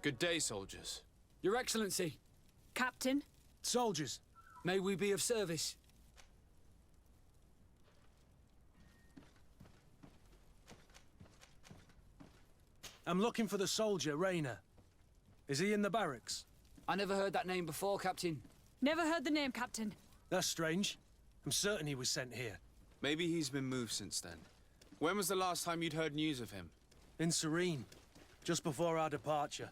Good day, soldiers. Your Excellency. Captain. Soldiers, may we be of service? I'm looking for the soldier, Rayner. Is he in the barracks? I never heard that name before, Captain. Never heard the name, Captain. That's strange. I'm certain he was sent here. Maybe he's been moved since then. When was the last time you'd heard news of him? In Serene, just before our departure.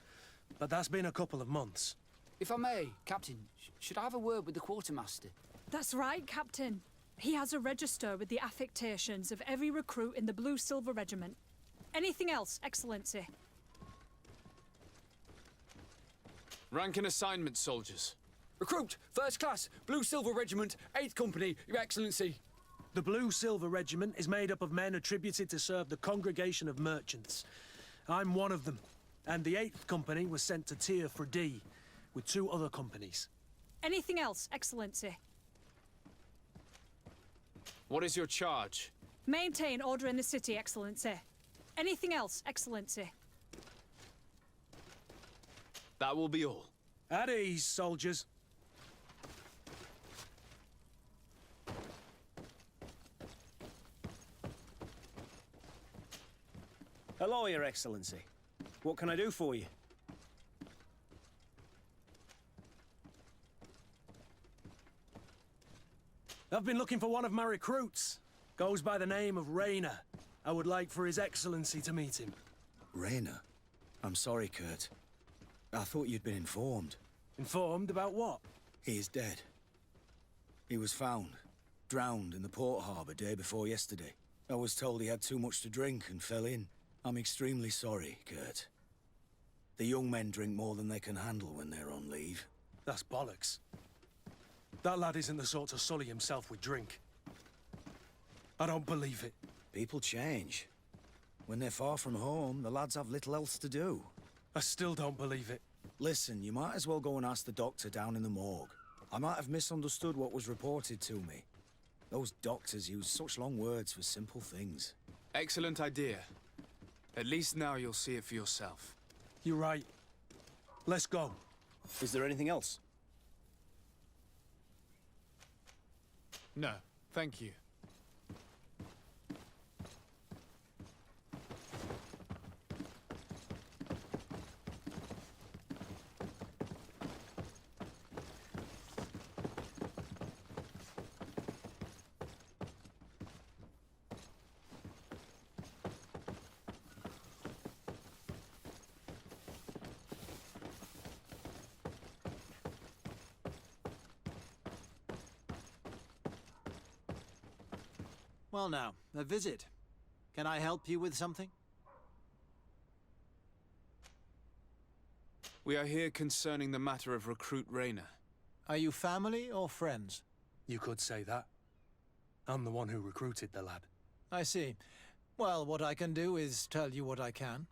But that's been a couple of months. If I may, Captain, should I have a word with the quartermaster? That's right, Captain. He has a register with the affectations of every recruit in the Blue-Silver Regiment. Anything else, Excellency? Rank and assignment, soldiers. Recruit, first class, Blue-Silver Regiment, 8th Company, Your Excellency. The Blue-Silver Regiment is made up of men attributed to serve the Congregation of Merchants. I'm one of them, and the 8th Company was sent to Tier for D, with 2 other companies. Anything else, Excellency? What is your charge? Maintain order in the city, Excellency. Anything else, Excellency? That will be all. At ease, soldiers. Hello, Your Excellency. What can I do for you? I've been looking for one of my recruits. Goes by the name of Rayner. I would like for His Excellency to meet him. Rayner? I'm sorry, Kurt. I thought you'd been informed. Informed about what? He is dead. He was found, drowned in the port harbour day before yesterday. I was told he had too much to drink and fell in. I'm extremely sorry, Kurt. The young men drink more than they can handle when they're on leave. That's bollocks. That lad isn't the sort to sully himself with drink. I don't believe it. People change. When they're far from home, the lads have little else to do. I still don't believe it. Listen, you might as well go and ask the doctor down in the morgue. I might have misunderstood what was reported to me. Those doctors use such long words for simple things. Excellent idea. At least now you'll see it for yourself. You're right. Let's go. Is there anything else? No, thank you. Well now, a visit. Can I help you with something? We are here concerning the matter of recruit Rayner. Are you family or friends? You could say that. I'm the one who recruited the lad. I see. Well, what I can do is tell you what I can.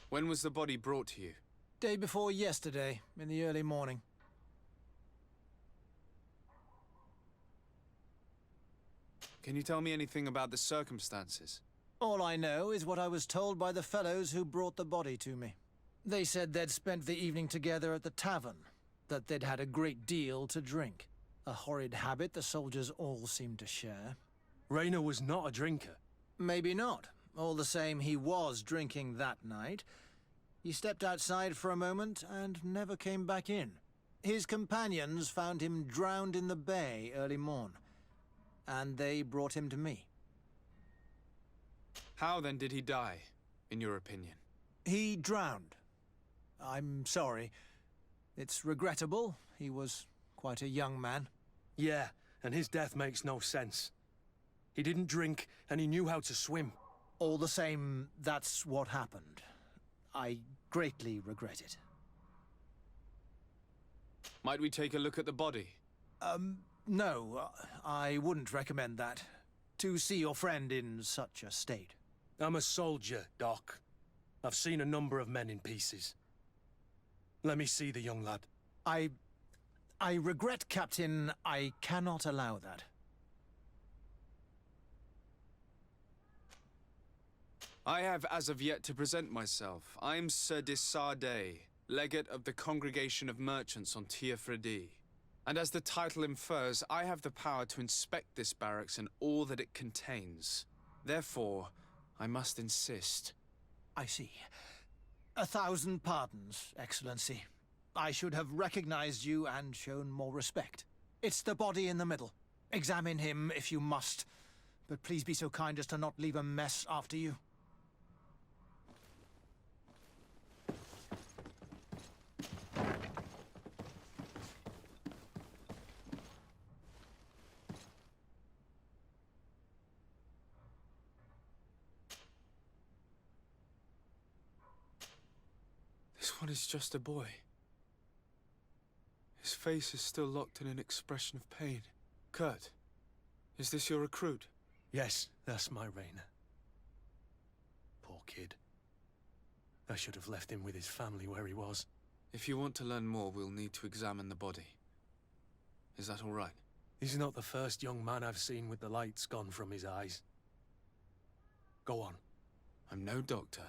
When was the body brought to you? Day before yesterday, in the early morning. Can you tell me anything about the circumstances? All I know is what I was told by the fellows who brought the body to me. They said they'd spent the evening together at the tavern, that they'd had a great deal to drink. A horrid habit the soldiers all seemed to share. Rayner was not a drinker. Maybe not. All the same, he was drinking that night. He stepped outside for a moment and never came back in. His companions found him drowned in the bay early morn, and they brought him to me. How then did he die, in your opinion? He drowned. I'm sorry. It's regrettable. He was quite a young man. Yeah, and his death makes no sense. He didn't drink, and he knew how to swim. All the same, that's what happened. I greatly regret it. Might we take a look at the body? No, I wouldn't recommend that. To see your friend in such a state. I'm a soldier, Doc. I've seen a number of men in pieces. Let me see the young lad. I regret, Captain. I cannot allow that. I have as of yet to present myself. I'm Sir Desardet, legate of the Congregation of Merchants on Tiafredi. And as the title infers, I have the power to inspect this barracks and all that it contains. Therefore, I must insist. I see. 1,000 pardons, Excellency. I should have recognized you and shown more respect. It's the body in the middle. Examine him if you must, but please be so kind as to not leave a mess after you. This one is just a boy. His face is still locked in an expression of pain. Kurt, is this your recruit? Yes, that's my Rainer. Poor kid. I should have left him with his family where he was. If you want to learn more, we'll need to examine the body. Is that all right? He's not the first young man I've seen with the lights gone from his eyes. Go on. I'm no doctor,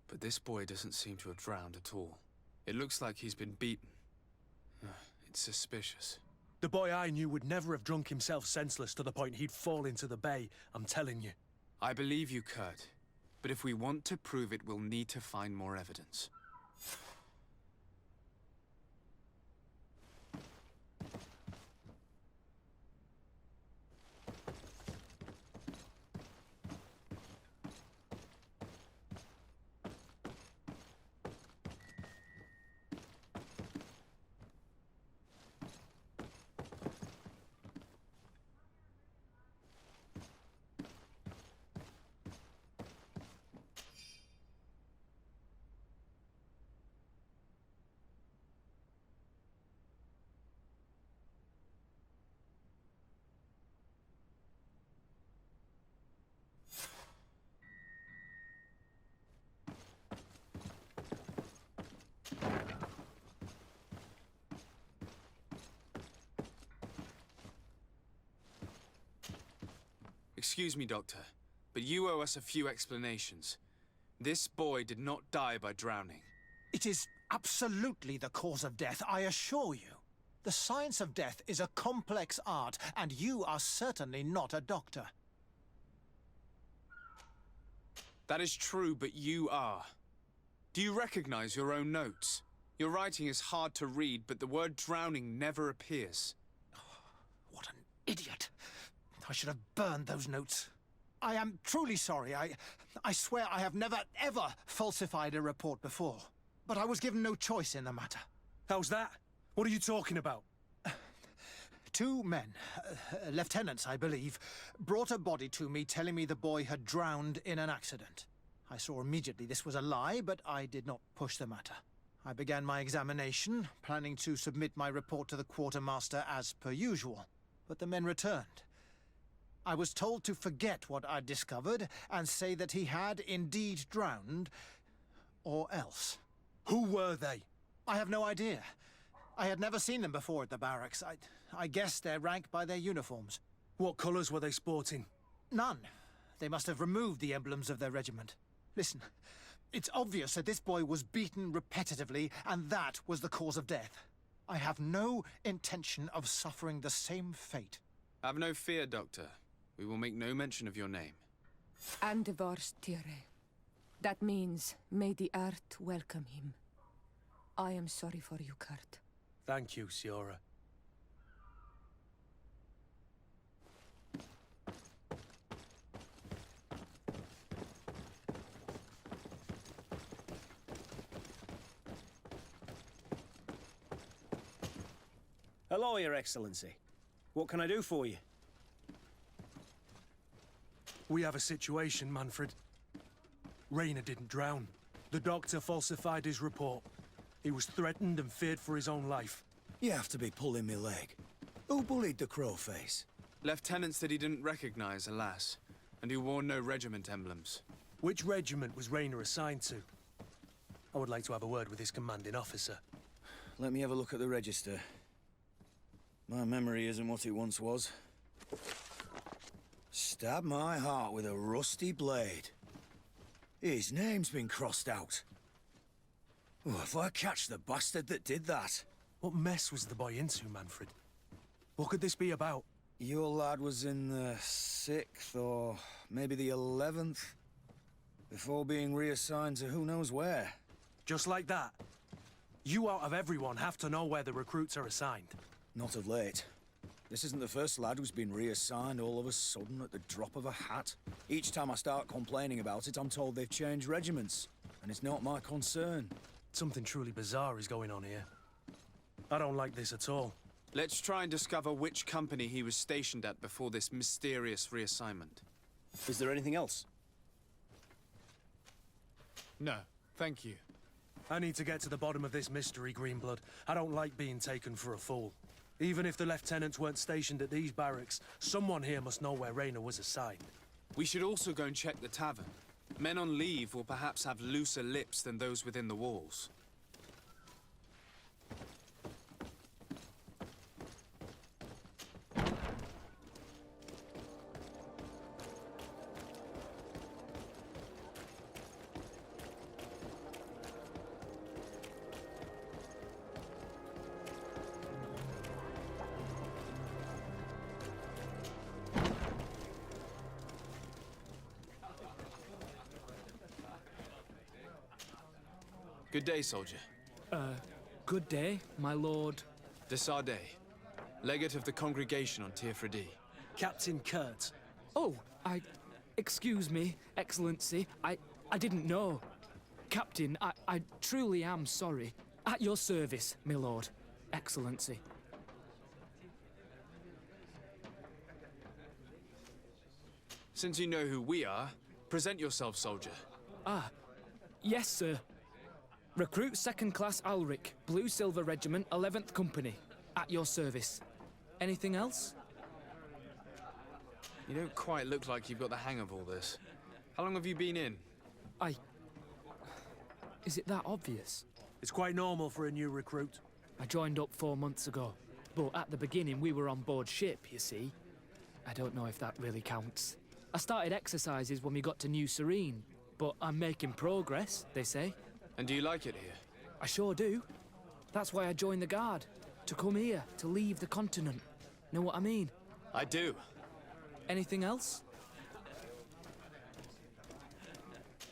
but this boy doesn't seem to have drowned at all. It looks like he's been beaten. It's suspicious. The boy I knew would never have drunk himself senseless to the point he'd fall into the bay, I'm telling you. I believe you, Kurt. But if we want to prove it, we'll need to find more evidence. Excuse me, Doctor, but you owe us a few explanations. This boy did not die by drowning. It is absolutely the cause of death, I assure you. The science of death is a complex art, and you are certainly not a doctor. That is true, but you are. Do you recognize your own notes? Your writing is hard to read, but the word drowning never appears. What an idiot. I should have burned those notes. I am truly sorry. I swear I have never, ever falsified a report before. But I was given no choice in the matter. How's that? What are you talking about? 2 men, lieutenants, I believe, brought a body to me telling me the boy had drowned in an accident. I saw immediately this was a lie, but I did not push the matter. I began my examination, planning to submit my report to the quartermaster as per usual. But the men returned. I was told to forget what I'd discovered and say that he had indeed drowned, or else. Who were they? I have no idea. I had never seen them before at the barracks. I guessed their rank by their uniforms. What colours were they sporting? None. They must have removed the emblems of their regiment. Listen, it's obvious that this boy was beaten repetitively, and that was the cause of death. I have no intention of suffering the same fate. Have no fear, Doctor. We will make no mention of your name. Andevars Tire. That means, may the earth welcome him. I am sorry for you, Kurt. Thank you, Siora. Hello, Your Excellency. What can I do for you? We have a situation, Manfred. Rainer didn't drown. The doctor falsified his report. He was threatened and feared for his own life. You have to be pulling me leg. Who bullied the crowface? Lieutenants that he didn't recognize, alas, and who wore no regiment emblems. Which regiment was Rainer assigned to? I would like to have a word with his commanding officer. Let me have a look at the register. My memory isn't what it once was. Stab my heart with a rusty blade. His name's been crossed out. Oh, if I catch the bastard that did that. What mess was the boy into, Manfred? What could this be about? Your lad was in the 6th or maybe the 11th, before being reassigned to who knows where. Just like that? You out of everyone have to know where the recruits are assigned. Not of late. This isn't the first lad who's been reassigned all of a sudden at the drop of a hat. Each time I start complaining about it, I'm told they've changed regiments, and it's not my concern. Something truly bizarre is going on here. I don't like this at all. Let's try and discover which company he was stationed at before this mysterious reassignment. Is there anything else? No, thank you. I need to get to the bottom of this mystery, Greenblood. I don't like being taken for a fool. Even if the lieutenants weren't stationed at these barracks, someone here must know where Raynor was assigned. We should also go and check the tavern. Men on leave will perhaps have looser lips than those within the walls. Good day, soldier. Good day, my lord. De Sardet, legate of the congregation on Tiafredi. Captain Kurt. Oh, excuse me, Excellency. I didn't know. Captain, I truly am sorry. At your service, my lord. Excellency. Since you know who we are, present yourself, soldier. Yes, sir. Recruit 2nd Class Alric, Blue Silver Regiment, 11th Company. At your service. Anything else? You don't quite look like you've got the hang of all this. How long have you been in? Is it that obvious? It's quite normal for a new recruit. I joined up 4 months ago. But at the beginning, we were on board ship, you see. I don't know if that really counts. I started exercises when we got to New Serene. But I'm making progress, they say. And do you like it here? I sure do. That's why I joined the Guard. To come here, to leave the continent. Know what I mean? I do. Anything else?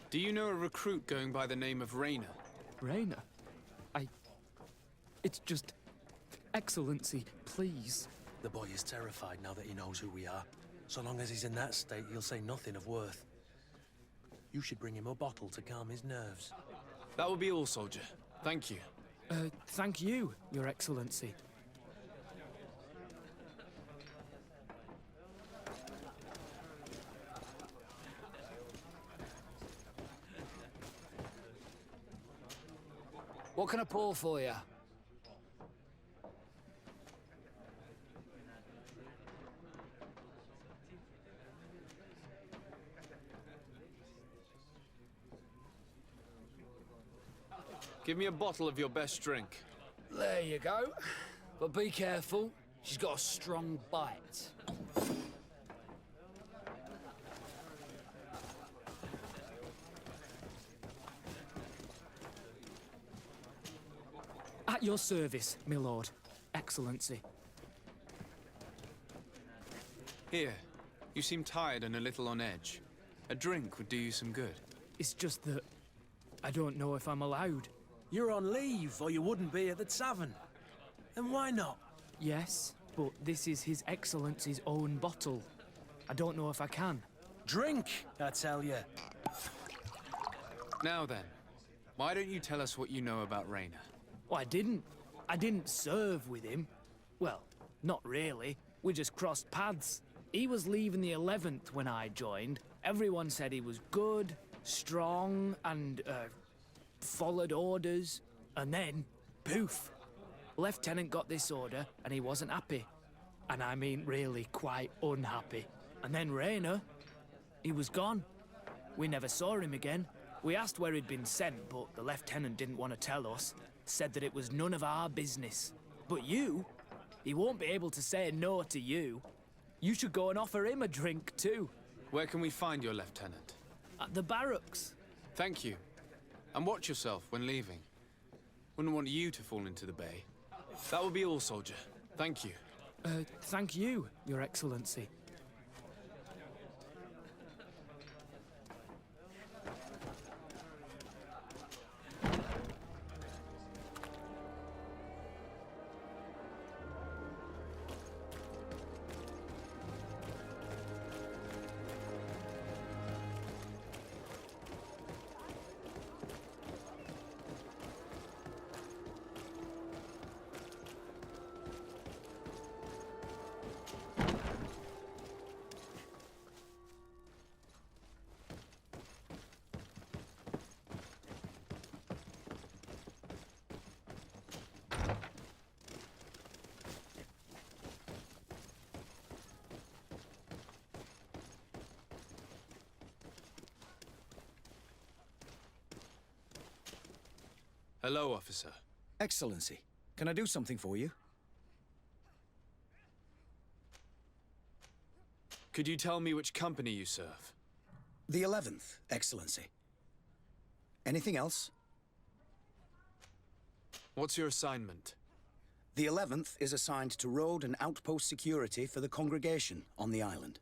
Do you know a recruit going by the name of Raynor? Raynor? It's just... Excellency, please. The boy is terrified now that he knows who we are. So long as he's in that state, he'll say nothing of worth. You should bring him a bottle to calm his nerves. That will be all, soldier. Thank you. Thank you, Your Excellency. What can I pour for you? Give me a bottle of your best drink. There you go. But be careful. She's got a strong bite. At your service, my lord. Excellency. Here. You seem tired and a little on edge. A drink would do you some good. It's just that... I don't know if I'm allowed. You're on leave, or you wouldn't be at the tavern. And why not? Yes, but this is His Excellency's own bottle. I don't know if I can. Drink, I tell you. Now then, why don't you tell us what you know about Raynor? Oh, I didn't serve with him. Well, not really. We just crossed paths. He was leaving the 11th when I joined. Everyone said he was good, strong, and, followed orders. And then, poof. Lieutenant got this order, and he wasn't happy. And I mean really quite unhappy. And then Raynor, he was gone. We never saw him again. We asked where he'd been sent, but the lieutenant didn't want to tell us. Said that it was none of our business. But you, he won't be able to say no to you. You should go and offer him a drink too. Where can we find your lieutenant? At the barracks. Thank you. And watch yourself when leaving. Wouldn't want you to fall into the bay. That will be all, soldier. Thank you. Thank you, Your Excellency. Hello, officer. Excellency, can I do something for you? Could you tell me which company you serve? The 11th, Excellency. Anything else? What's your assignment? The 11th is assigned to road and outpost security for the congregation on the island.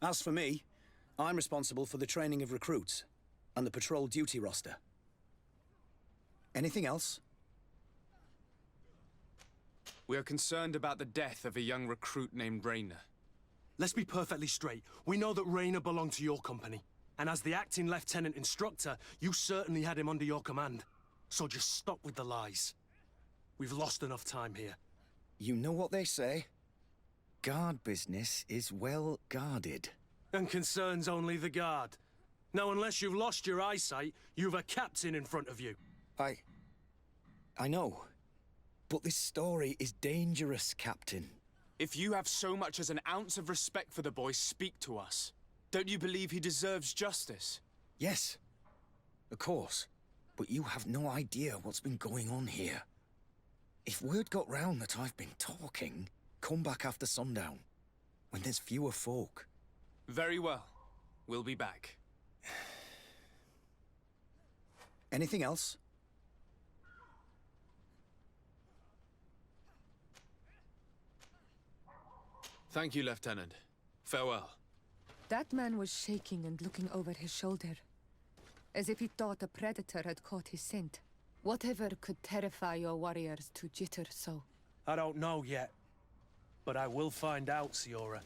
As for me, I'm responsible for the training of recruits and the patrol duty roster. Anything else? We are concerned about the death of a young recruit named Rayner. Let's be perfectly straight. We know that Rayner belonged to your company. And as the acting lieutenant instructor, you certainly had him under your command. So just stop with the lies. We've lost enough time here. You know what they say? Guard business is well guarded. And concerns only the guard. Now, unless you've lost your eyesight, you've a captain in front of you. I know. But this story is dangerous, Captain. If you have so much as an ounce of respect for the boy, speak to us. Don't you believe he deserves justice? Yes, of course. But you have no idea what's been going on here. If word got round that I've been talking, come back after sundown, when there's fewer folk. Very well. We'll be back. Anything else? Thank you, Lieutenant. Farewell. That man was shaking and looking over his shoulder, as if he thought a predator had caught his scent. Whatever could terrify your warriors to jitter so? I don't know yet. But I will find out, Siora.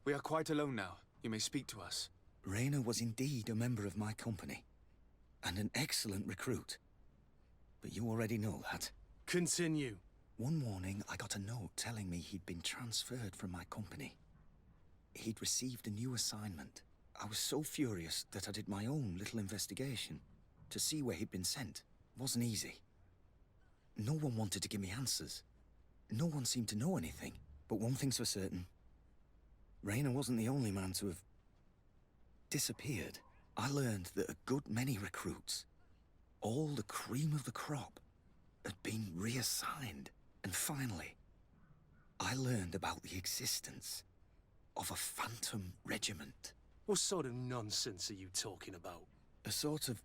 We are quite alone now. You may speak to us. Rayner was indeed a member of my company, and an excellent recruit. But you already know that. Continue. One morning, I got a note telling me he'd been transferred from my company. He'd received a new assignment. I was so furious that I did my own little investigation to see where he'd been sent. Wasn't easy. No one wanted to give me answers. No one seemed to know anything. But one thing's for certain. Rayner wasn't the only man to have disappeared. I learned that a good many recruits, all the cream of the crop, had been reassigned. And finally, I learned about the existence of a phantom regiment. What sort of nonsense are you talking about? A sort of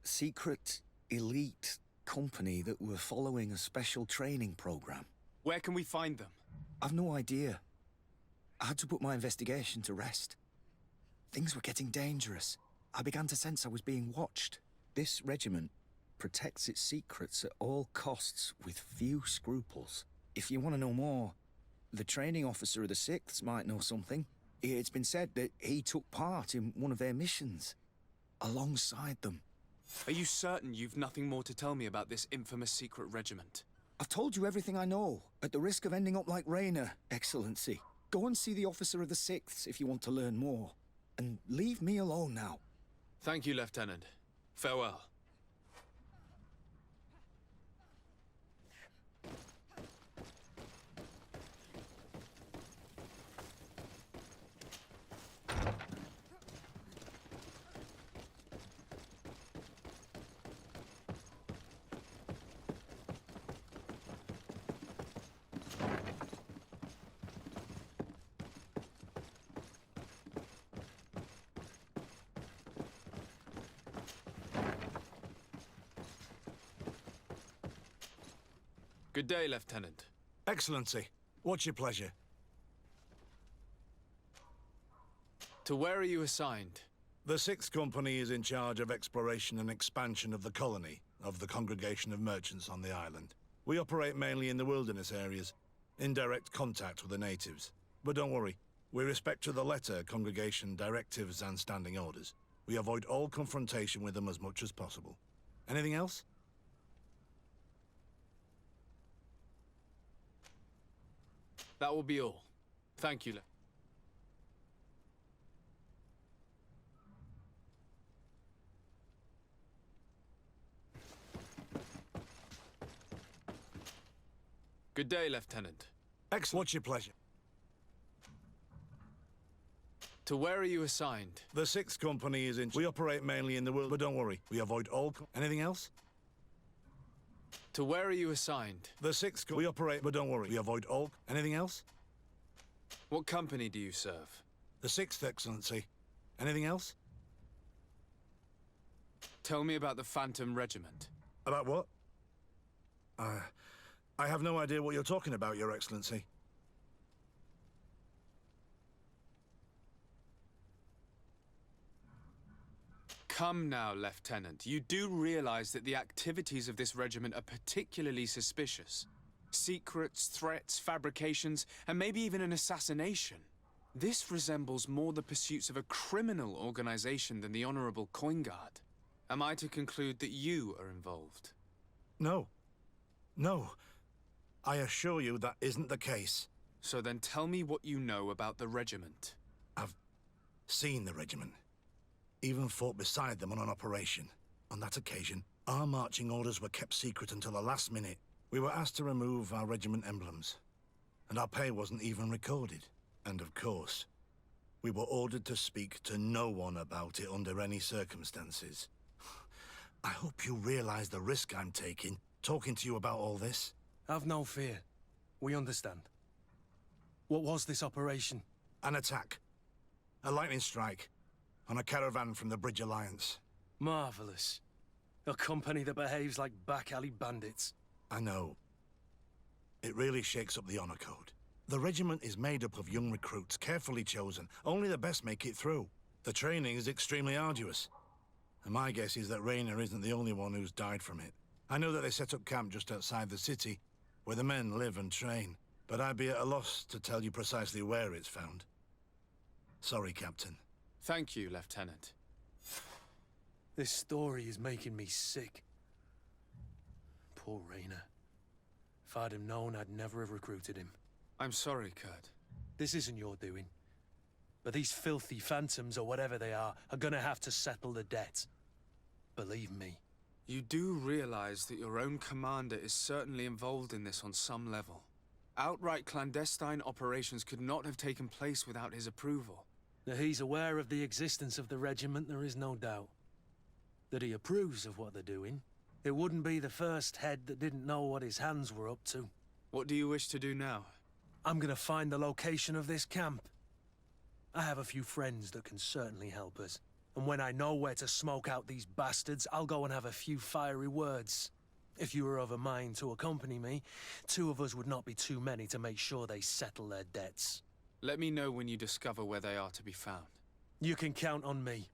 secret, elite company that were following a special training program. Where can we find them? I've no idea. I had to put my investigation to rest. Things were getting dangerous. I began to sense I was being watched. This regiment protects its secrets at all costs with few scruples. If you want to know more, the training officer of the 6th might know something. It's been said that he took part in one of their missions, alongside them. Are you certain you've nothing more to tell me about this infamous secret regiment? I've told you everything I know, at the risk of ending up like Rayner, Excellency. Go and see the officer of the 6th if you want to learn more. And leave me alone now. Thank you, Lieutenant. Farewell. Good day, Lieutenant. Excellency, what's your pleasure? To where are you assigned? The 6th Company is in charge of exploration and expansion of the colony of the Congregation of Merchants on the island. We operate mainly in the wilderness areas, in direct contact with the natives. But don't worry, we respect to the letter Congregation directives and standing orders. We avoid all confrontation with them as much as possible. Anything else? That will be all. Thank you, Good day, Lieutenant. Excellent. What's your pleasure? To where are you assigned? The 6th Company is in... We operate mainly in the world, but don't worry, we avoid all... Anything else? To where are you assigned? The 6th... We operate, but don't worry, we avoid all... Anything else? What company do you serve? The 6th, Excellency. Anything else? Tell me about the Phantom Regiment. About what? I have no idea what you're talking about, Your Excellency. Come now, Lieutenant. You do realize that the activities of this regiment are particularly suspicious. Secrets, threats, fabrications, and maybe even an assassination. This resembles more the pursuits of a criminal organization than the Honorable Coin Guard. Am I to conclude that you are involved? No. No. I assure you that isn't the case. So then tell me what you know about the regiment. I've seen the regiment. Even fought beside them on an operation. On that occasion, our marching orders were kept secret until the last minute. We were asked to remove our regiment emblems, and our pay wasn't even recorded. And of course, we were ordered to speak to no one about it under any circumstances. I hope you realize the risk I'm taking, talking to you about all this. Have no fear. We understand. What was this operation? An attack. A lightning strike. On a caravan from the Bridge Alliance. Marvelous. A company that behaves like back-alley bandits. I know. It really shakes up the honor code. The regiment is made up of young recruits, carefully chosen. Only the best make it through. The training is extremely arduous. And my guess is that Rayner isn't the only one who's died from it. I know that they set up camp just outside the city, where the men live and train. But I'd be at a loss to tell you precisely where it's found. Sorry, Captain. Thank you, Lieutenant. This story is making me sick. Poor Rainer. If I'd have known, I'd never have recruited him. I'm sorry, Kurt. This isn't your doing. But these filthy phantoms, or whatever they are gonna have to settle the debt. Believe me. You do realize that your own commander is certainly involved in this on some level. Outright clandestine operations could not have taken place without his approval. That he's aware of the existence of the regiment, there is no doubt. That he approves of what they're doing. It wouldn't be the first head that didn't know what his hands were up to. What do you wish to do now? I'm gonna find the location of this camp. I have a few friends that can certainly help us. And when I know where to smoke out these bastards, I'll go and have a few fiery words. If you were of a mind to accompany me, 2 of us would not be too many to make sure they settle their debts. Let me know when you discover where they are to be found. You can count on me.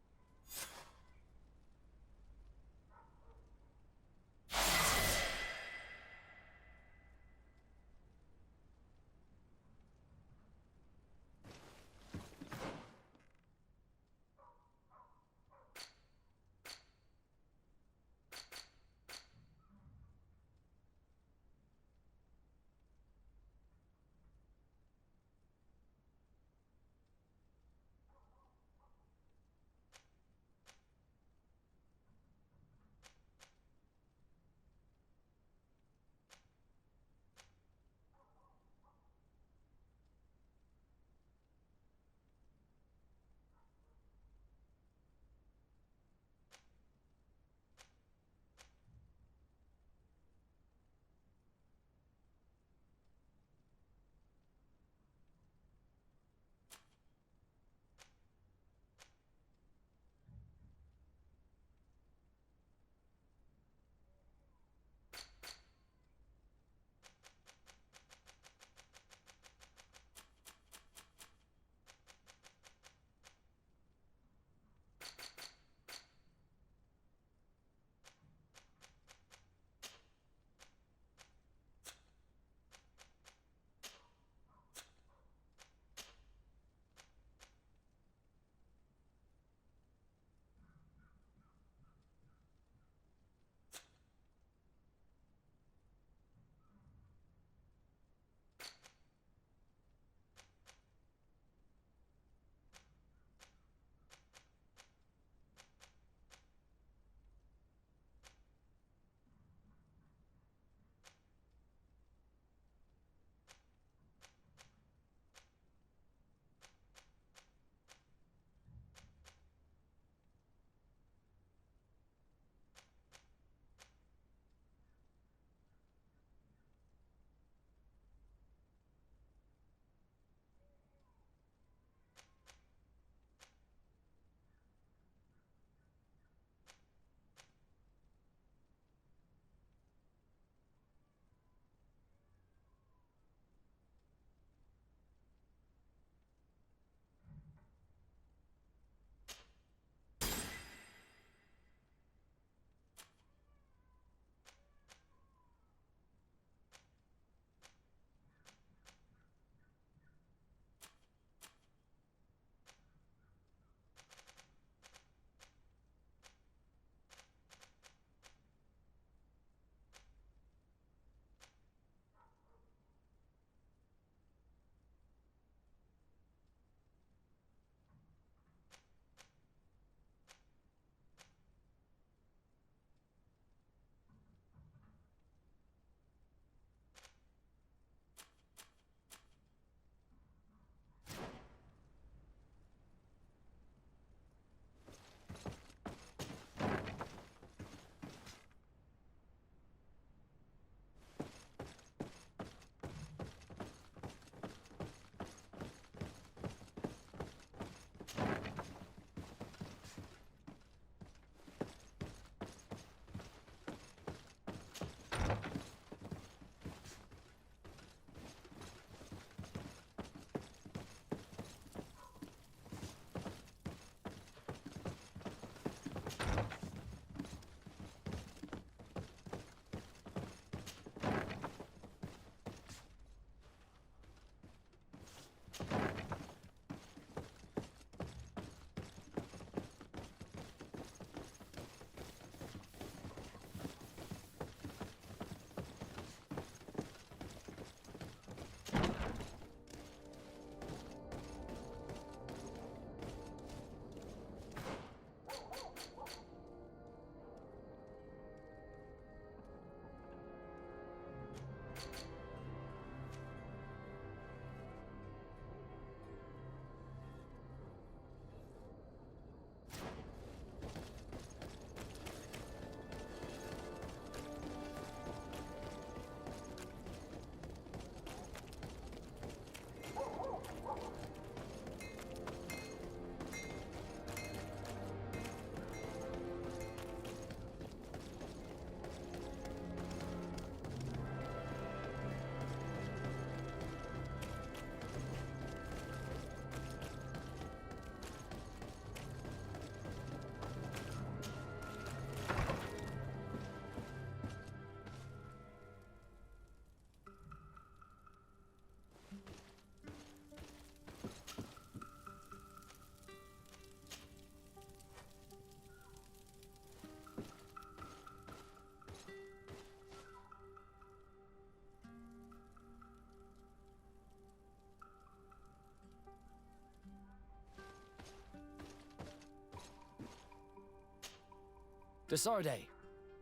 Desarde,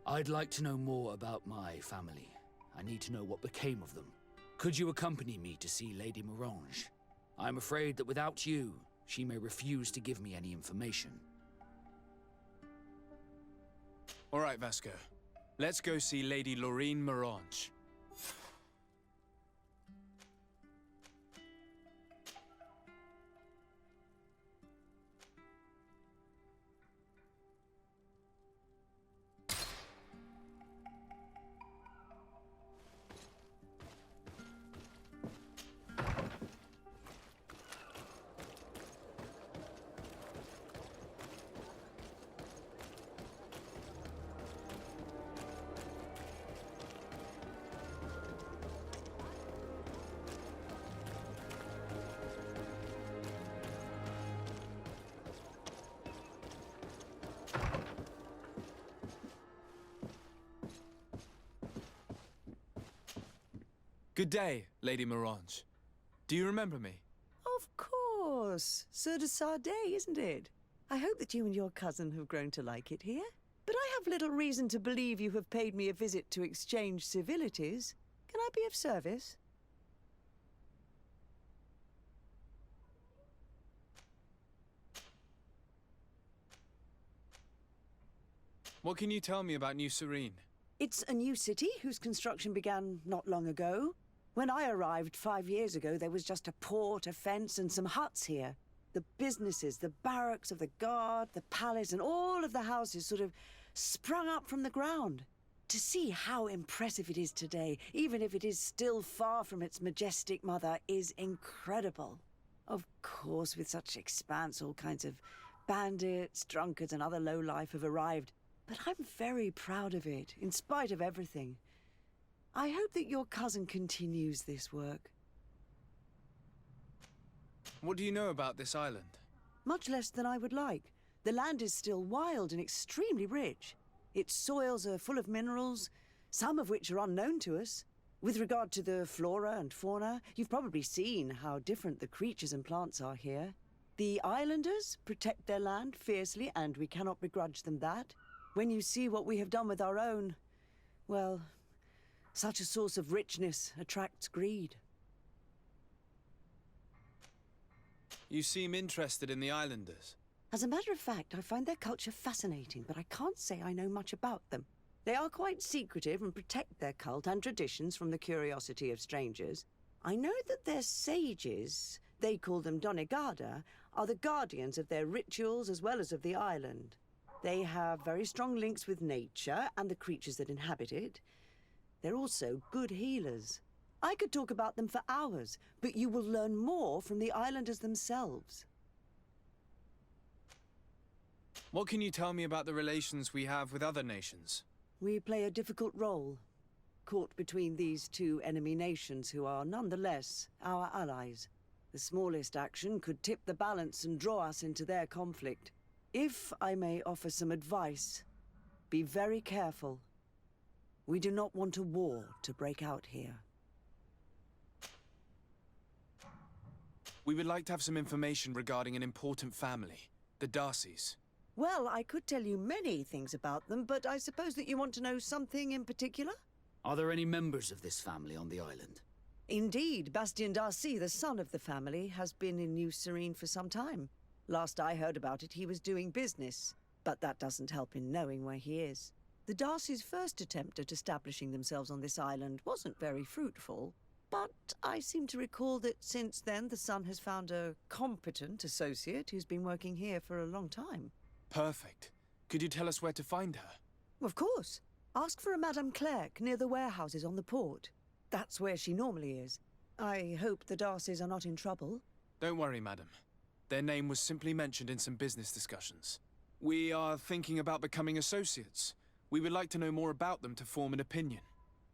I'd like to know more about my family. I need to know what became of them. Could you accompany me to see Lady Morange? I'm afraid that without you, she may refuse to give me any information. All right, Vasco. Let's go see Lady Lorraine Morange. Good day, Lady Morange. Do you remember me? Of course. Sir de Sardet, isn't it? I hope that you and your cousin have grown to like it here. But I have little reason to believe you have paid me a visit to exchange civilities. Can I be of service? What can you tell me about New Serene? It's a new city whose construction began not long ago. When I arrived 5 years ago, there was just a port, a fence, and some huts here. The businesses, the barracks of the guard, the palace, and all of the houses sort of sprung up from the ground. To see how impressive it is today, even if it is still far from its majestic mother, is incredible. Of course, with such expanse, all kinds of bandits, drunkards, and other lowlife have arrived. But I'm very proud of it, in spite of everything. I hope that your cousin continues this work. What do you know about this island? Much less than I would like. The land is still wild and extremely rich. Its soils are full of minerals, some of which are unknown to us. With regard to the flora and fauna, you've probably seen how different the creatures and plants are here. The islanders protect their land fiercely, and we cannot begrudge them that. When you see what we have done with our own, well, such a source of richness attracts greed. You seem interested in the islanders. As a matter of fact, I find their culture fascinating, but I can't say I know much about them. They are quite secretive and protect their cult and traditions from the curiosity of strangers. I know that their sages, they call them Donegada, are the guardians of their rituals as well as of the island. They have very strong links with nature and the creatures that inhabit it. They're also good healers. I could talk about them for hours, but you will learn more from the islanders themselves. What can you tell me about the relations we have with other nations? We play a difficult role, caught between these two enemy nations who are nonetheless our allies. The smallest action could tip the balance and draw us into their conflict. If I may offer some advice, be very careful. We do not want a war to break out here. We would like to have some information regarding an important family, the Darcys. Well, I could tell you many things about them, but I suppose that you want to know something in particular? Are there any members of this family on the island? Indeed, Bastien Darcy, the son of the family, has been in New Serene for some time. Last I heard about it, he was doing business, but that doesn't help in knowing where he is. The Darcys' first attempt at establishing themselves on this island wasn't very fruitful, but I seem to recall that since then the son has found a competent associate who's been working here for a long time. Perfect. Could you tell us where to find her? Of course. Ask for a Madame Clerc near the warehouses on the port. That's where she normally is. I hope the Darcys are not in trouble. Don't worry, madam. Their name was simply mentioned in some business discussions. We are thinking about becoming associates. We would like to know more about them to form an opinion.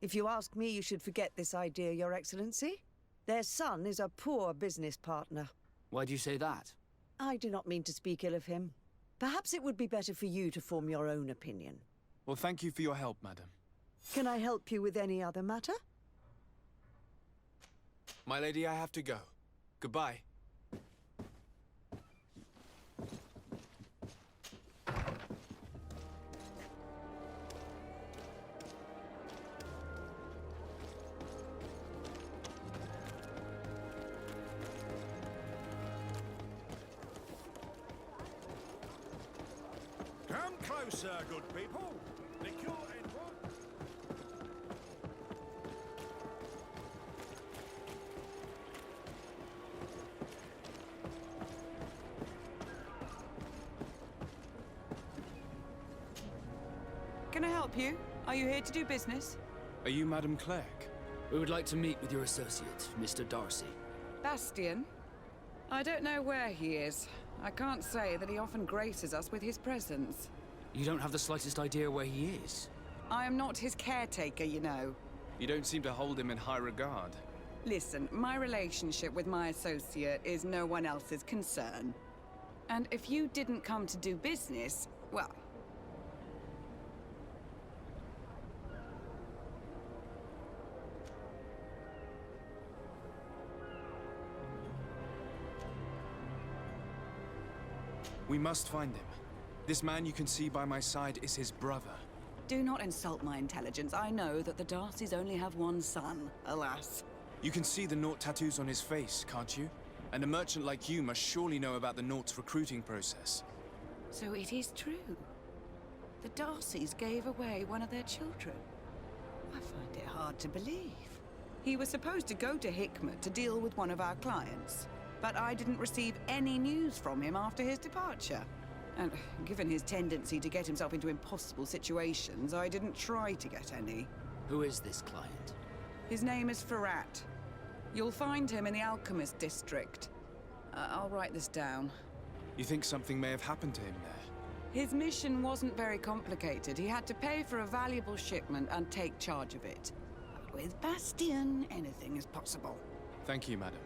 If you ask me, you should forget this idea, Your Excellency. Their son is a poor business partner. Why do you say that? I do not mean to speak ill of him. Perhaps it would be better for you to form your own opinion. Well, thank you for your help, madam. Can I help you with any other matter? My lady, I have to go. Goodbye. Closer, good people. Lick your end one. Can I help you? Are you here to do business? Are you Madam Clegg? We would like to meet with your associate, Mr. Darcy. Bastian? I don't know where he is. I can't say that he often graces us with his presence. You don't have the slightest idea where he is? I am not his caretaker, you know. You don't seem to hold him in high regard. Listen, my relationship with my associate is no one else's concern. And if you didn't come to do business, well... We must find him. This man you can see by my side is his brother. Do not insult my intelligence. I know that the Darcys only have one son, alas. You can see the Naught tattoos on his face, can't you? And a merchant like you must surely know about the Naught's recruiting process. So it is true. The Darcys gave away one of their children. I find it hard to believe. He was supposed to go to Hikmet to deal with one of our clients, but I didn't receive any news from him after his departure. And given his tendency to get himself into impossible situations, I didn't try to get any. Who is this client? His name is Ferrat. You'll find him in the Alchemist District. I'll write this down. You think something may have happened to him there? His mission wasn't very complicated. He had to pay for a valuable shipment and take charge of it. With Bastian, anything is possible. Thank you, madam.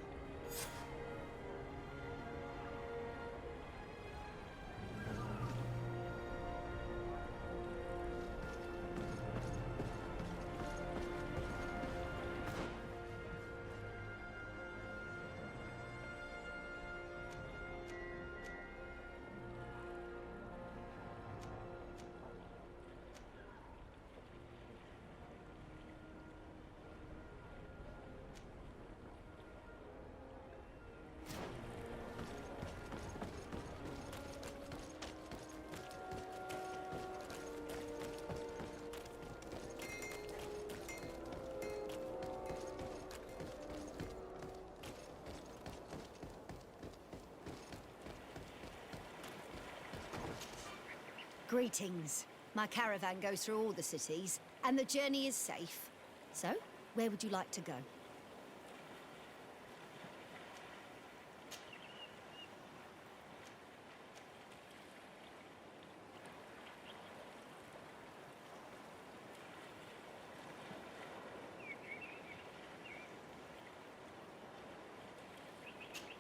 Greetings. My caravan goes through all the cities, and the journey is safe. So, where would you like to go?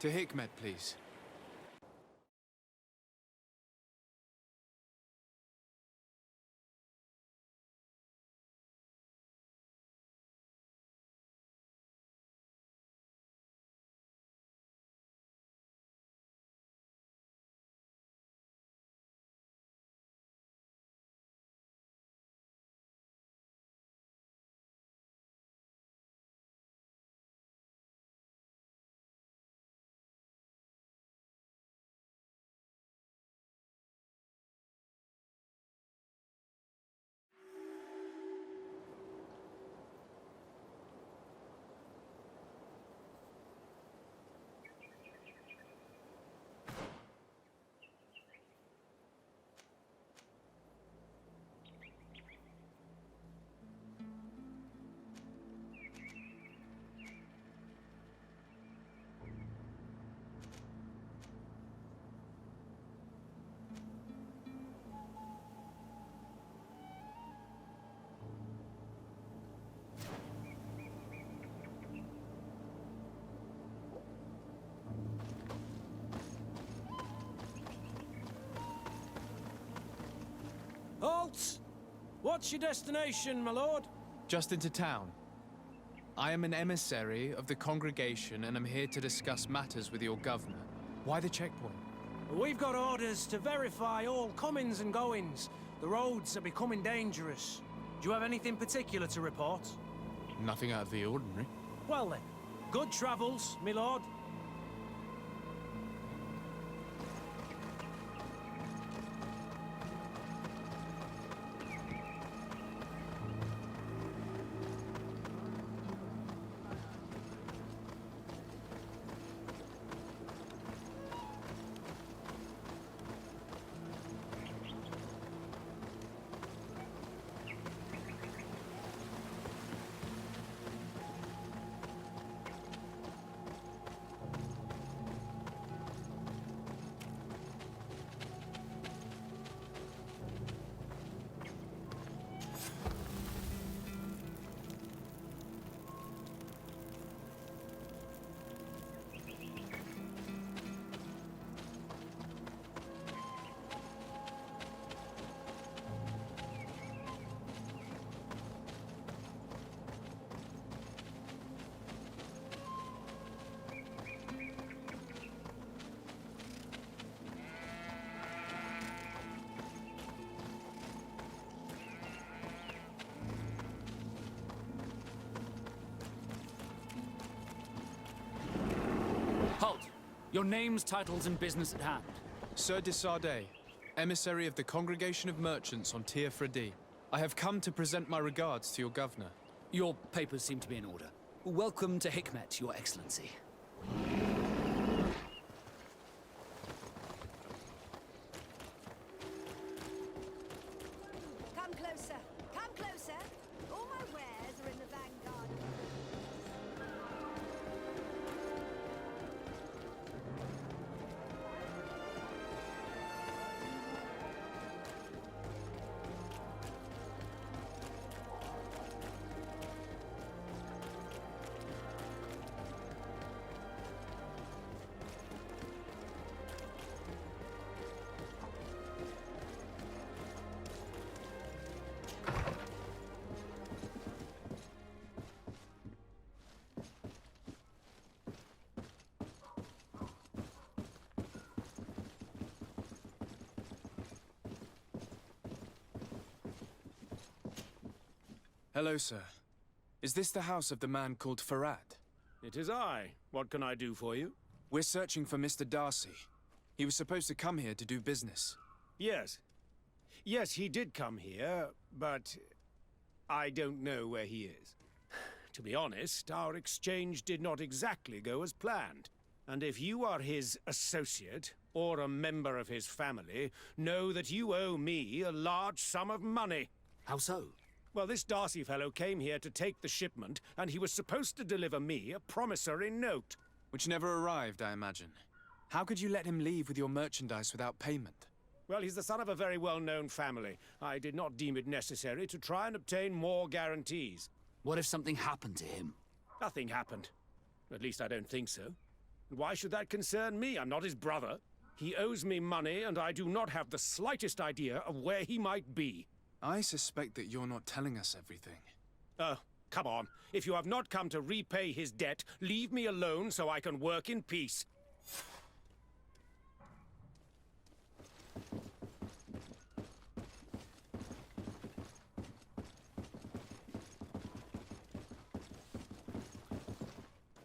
To Hikmet, please. Halt! What's your destination, my lord? Just into town. I am an emissary of the congregation and am here to discuss matters with your governor. Why the checkpoint? We've got orders to verify all comings and goings. The roads are becoming dangerous. Do you have anything particular to report? Nothing out of the ordinary. Well then, good travels, my lord. Your names, titles, and business at hand. Sir de Sardet, emissary of the Congregation of Merchants on Tir Fredi. I have come to present my regards to your governor. Your papers seem to be in order. Welcome to Hikmet, Your Excellency. Come closer. Come closer. All my wares are in the vanguard. Hello, sir. Is this the house of the man called Farad? It is I. What can I do for you? We're searching for Mr. Darcy. He was supposed to come here to do business. Yes. Yes, he did come here, but I don't know where he is. To be honest, our exchange did not exactly go as planned. And if you are his associate, or a member of his family, know that you owe me a large sum of money. How so? Well, this Darcy fellow came here to take the shipment, and he was supposed to deliver me a promissory note. Which never arrived, I imagine. How could you let him leave with your merchandise without payment? Well, he's the son of a very well-known family. I did not deem it necessary to try and obtain more guarantees. What if something happened to him? Nothing happened. At least I don't think so. Why should that concern me? I'm not his brother. He owes me money, and I do not have the slightest idea of where he might be. I suspect that you're not telling us everything. Come on. If you have not come to repay his debt, leave me alone so I can work in peace.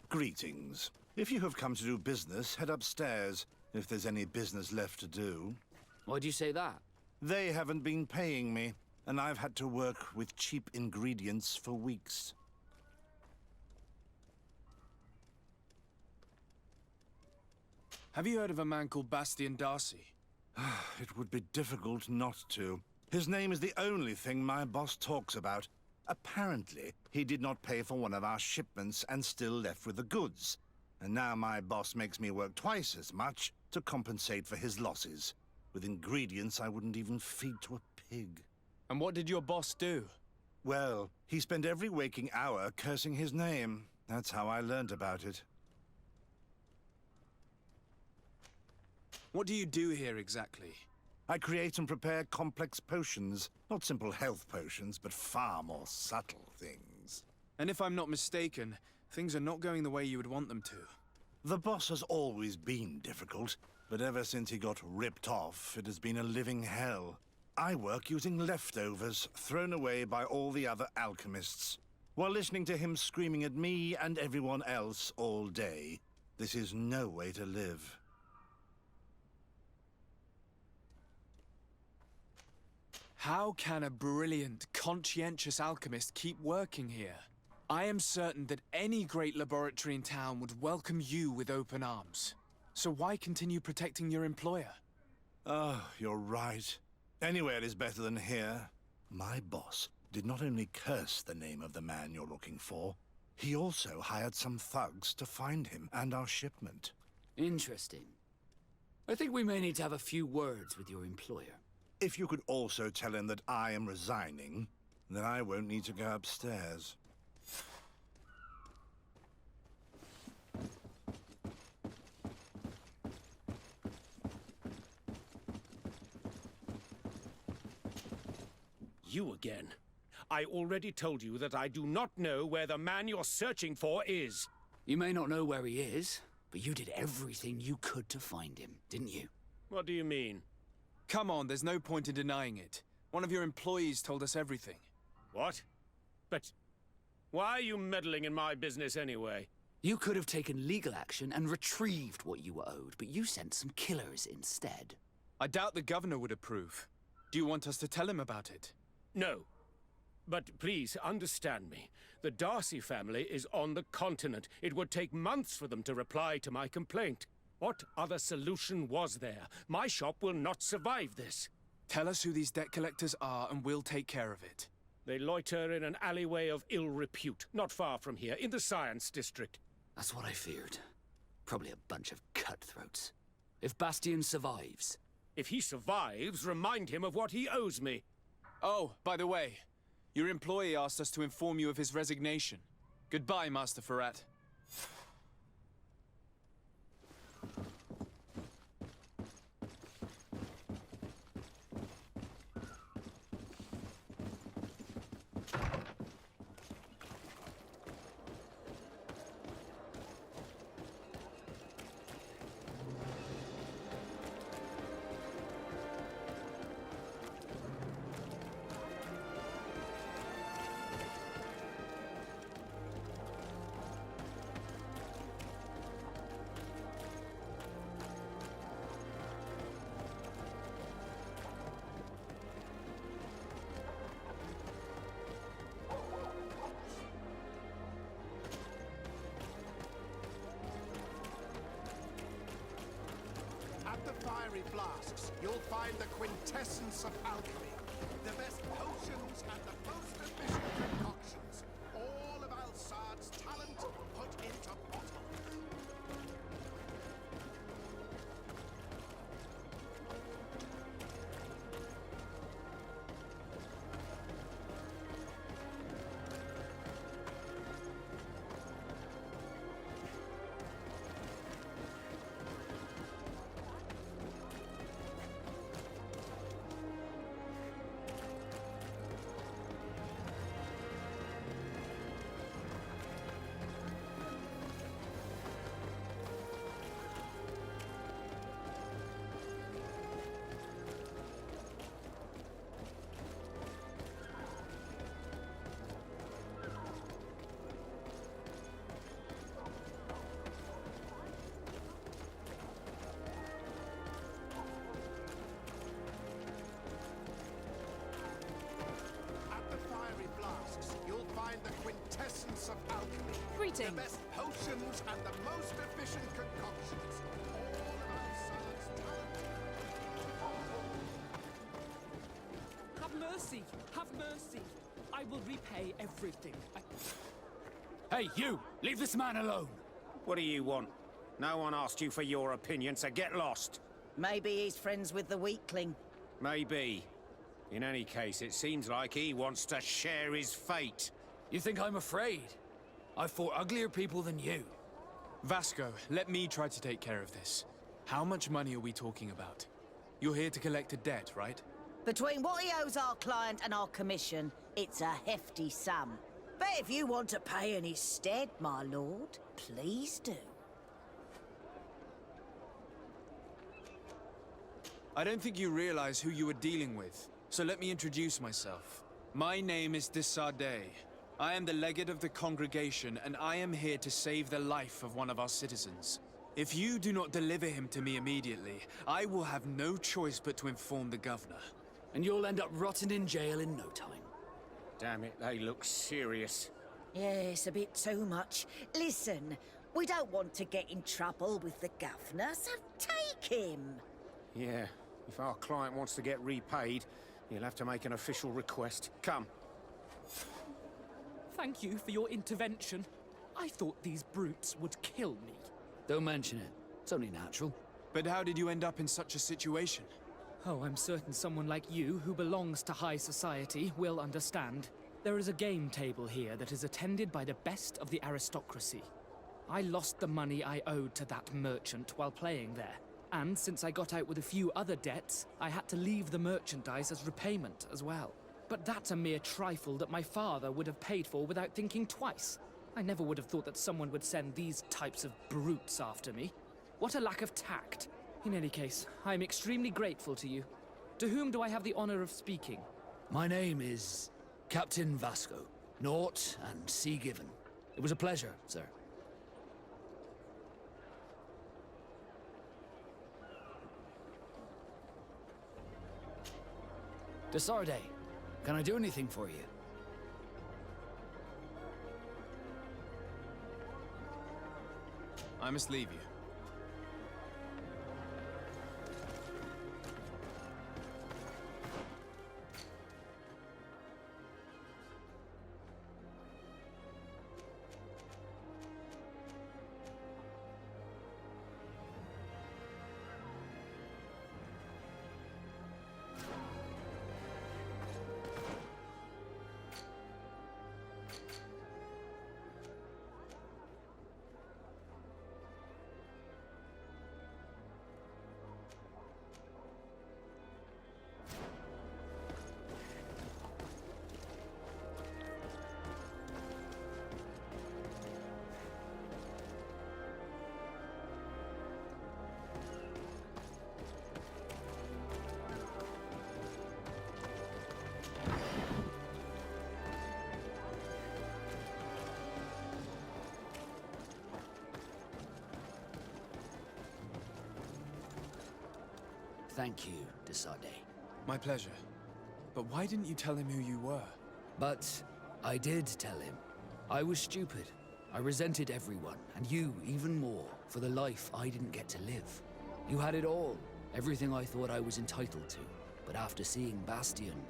Greetings. If you have come to do business, head upstairs, if there's any business left to do. Why'd you say that? They haven't been paying me, and I've had to work with cheap ingredients for weeks. Have you heard of a man called Bastian Darcy? It would be difficult not to. His name is the only thing my boss talks about. Apparently, he did not pay for one of our shipments and still left with the goods. And now my boss makes me work twice as much to compensate for his losses, with ingredients I wouldn't even feed to a pig. And what did your boss do? Well, he spent every waking hour cursing his name. That's how I learned about it. What do you do here exactly? I create and prepare complex potions. Not simple health potions, but far more subtle things. And if I'm not mistaken, things are not going the way you would want them to. The boss has always been difficult, but ever since he got ripped off, it has been a living hell. I work using leftovers thrown away by all the other alchemists, while listening to him screaming at me and everyone else all day. This is no way to live. How can a brilliant, conscientious alchemist keep working here? I am certain that any great laboratory in town would welcome you with open arms. So why continue protecting your employer? Oh, you're right. Anywhere is better than here. My boss did not only curse the name of the man you're looking for, he also hired some thugs to find him and our shipment. Interesting. I think we may need to have a few words with your employer. If you could also tell him that I am resigning, then I won't need to go upstairs. You again. I already told you that I do not know where the man you're searching for is. You may not know where he is, but you did everything you could to find him, didn't you? What do you mean? Come on, there's no point in denying it. One of your employees told us everything. What? But why are you meddling in my business anyway? You could have taken legal action and retrieved what you were owed, but you sent some killers instead. I doubt the governor would approve. Do you want us to tell him about it? No. But please understand me. The Darcy family is on the continent. It would take months for them to reply to my complaint. What other solution was there? My shop will not survive this. Tell us who these debt collectors are and we'll take care of it. They loiter in an alleyway of ill repute, not far from here, in the Science District. That's what I feared. Probably a bunch of cutthroats. If Bastian survives... If he survives, remind him of what he owes me. Oh, by the way, your employee asked us to inform you of his resignation. Goodbye, Master Ferrat. Fiery flasks, you'll find the quintessence of alchemy. The best potions and the most efficient concoctions. All of Alsad's talent put into bottles. The quintessence of alchemy. Greetings. The best potions and the most efficient concoctions. All of Alsad's talent. Have mercy! Have mercy! I will repay everything. Hey, you! Leave this man alone! What do you want? No one asked you for your opinion, so get lost. Maybe he's friends with the weakling. Maybe. In any case, it seems like he wants to share his fate. You think I'm afraid? I've fought uglier people than you. Vasco, let me try to take care of this. How much money are we talking about? You're here to collect a debt, right? Between what he owes our client and our commission, it's a hefty sum. But if you want to pay in his stead, my lord, please do. I don't think you realize who you are dealing with, so let me introduce myself. My name is de Sardet. I am the legate of the congregation, and I am here to save the life of one of our citizens. If you do not deliver him to me immediately, I will have no choice but to inform the governor. And you'll end up rotting in jail in no time. Damn it, they look serious. Yes, a bit too much. Listen, we don't want to get in trouble with the governor, so take him. Yeah, if our client wants to get repaid, he'll have to make an official request. Come. Thank you for your intervention. I thought these brutes would kill me. Don't mention it. It's only natural. But how did you end up in such a situation? Oh, I'm certain someone like you, who belongs to high society, will understand. There is a game table here that is attended by the best of the aristocracy. I lost the money I owed to that merchant while playing there. And since I got out with a few other debts, I had to leave the merchandise as repayment as well. But that's a mere trifle that my father would have paid for without thinking twice. I never would have thought that someone would send these types of brutes after me. What a lack of tact. In any case, I'm extremely grateful to you. To whom do I have the honor of speaking? My name is Captain Vasco. Naught and Sea Given. It was a pleasure, sir. Desarde, can I do anything for you? I must leave you. Thank you, Desarde. My pleasure. But why didn't you tell him who you were? But I did tell him. I was stupid. I resented everyone, and you even more, for the life I didn't get to live. You had it all, everything I thought I was entitled to. But after seeing Bastion,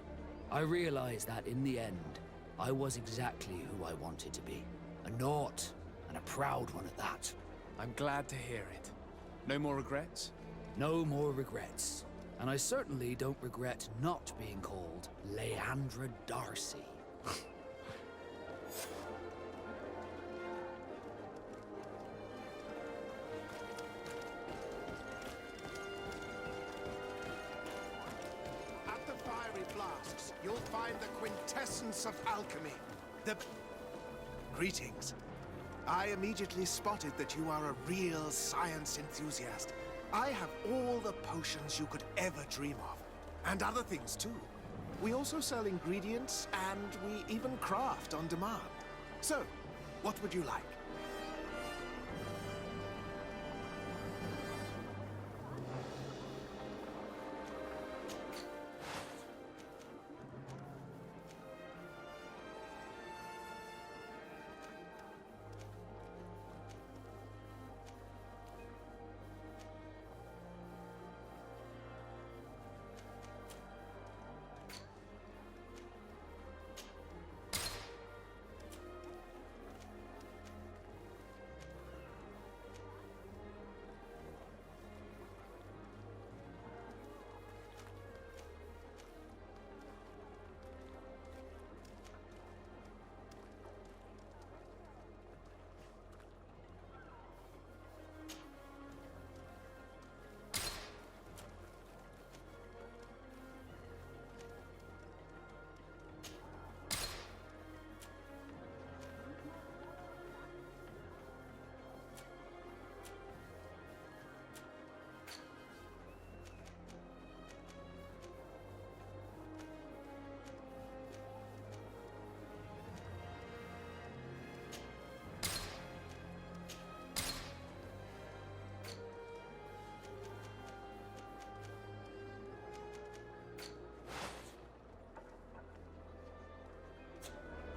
I realized that in the end, I was exactly who I wanted to be. A naught, and a proud one at that. I'm glad to hear it. No more regrets? No more regrets. And I certainly don't regret not being called Leandra Darcy. At the fiery flasks, you'll find the quintessence of alchemy. Greetings. I immediately spotted that you are a real science enthusiast. I have all the potions you could ever dream of. And other things, too. We also sell ingredients, and we even craft on demand. So, what would you like?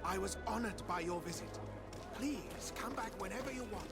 I was honored by your visit. Please, come back whenever you want.